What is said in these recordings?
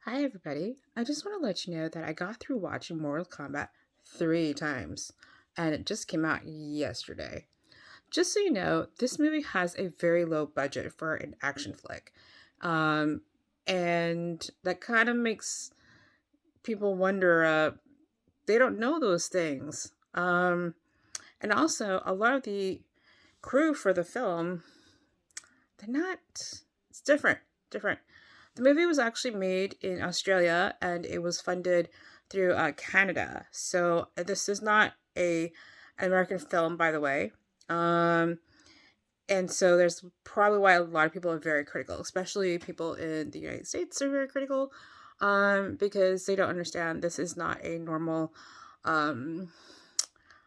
Hi, everybody. I just want to let you know that I got through watching Mortal Kombat 3 times, and it just came out yesterday. Just so you know, this movie has a very low budget for an action flick. Um, and that kind of makes people wonder, they don't know those things. And also, a lot of the crew for the film, they're not, it's different. The movie was actually made in Australia and it was funded through Canada. So this is not an American film, by the way. Um, and so there's probably why a lot of people are very critical, especially people in the United States are very critical, because they don't understand this is not a normal um,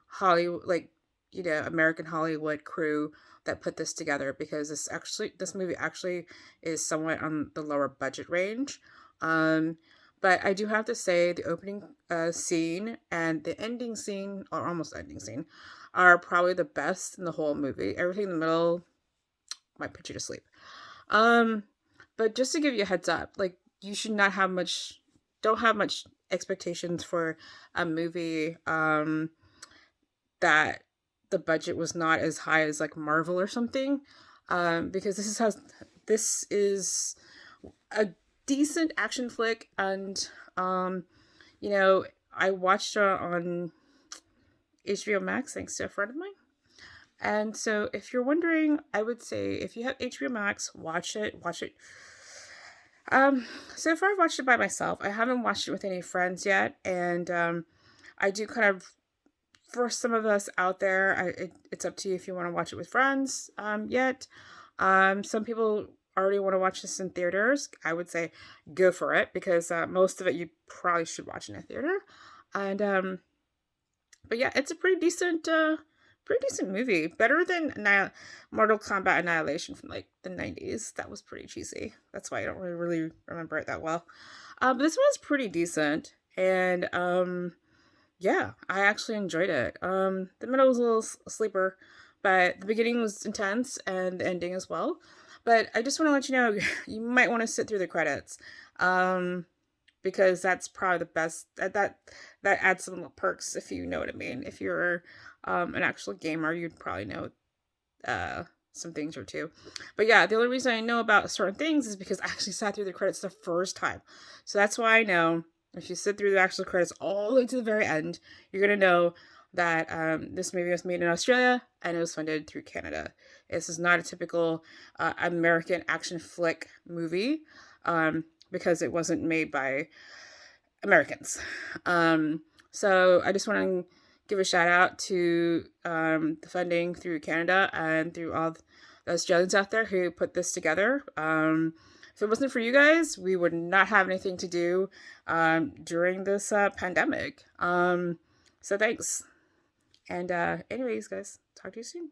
Hollywood, like, American Hollywood crew that put this together, because this movie actually is somewhat on the lower budget range. Um, but I do have to say the opening scene and the ending scene, or almost ending scene, are probably the best in the whole movie. Everything in the middle might put you to sleep. Um, but just to give you a heads up, like, you should not have much, don't have much expectations for a movie that the budget was not as high as like Marvel or something, because this is a decent action flick, and you know, I watched it on HBO Max thanks to a friend of mine. And so, if you're wondering, I would say if you have HBO Max, watch it. Watch it. So far I've watched it by myself. I haven't watched it with any friends yet, and I do kind of, for some of us out there, it's up to you if you want to watch it with friends yet. Some people already want to watch this in theaters. I would say go for it, because most of it you probably should watch in a theater. And but yeah, it's a pretty decent movie. Better than Mortal Kombat Annihilation from like the 90s. That was pretty cheesy. That's why I don't really remember it that well. But this one's pretty decent, and yeah, I actually enjoyed it. The middle was a little sleeper, but the beginning was intense and the ending as well. But I just want to let you know, you might want to sit through the credits, um, because that's probably the best. That adds some perks, if you know what I mean. If you're an actual gamer, you'd probably know some things or two. But yeah, the only reason I know about certain things is because I actually sat through the credits the first time. So that's why I know, if you sit through the actual credits all the way to the very end, you're going to know that this movie was made in Australia and it was funded through Canada. This is not a typical American action flick movie, because it wasn't made by Americans. So I just want to give a shout out to the funding through Canada and through all the Australians out there who put this together. If it wasn't for you guys, we would not have anything to do during this pandemic. So thanks. And anyways, guys, talk to you soon.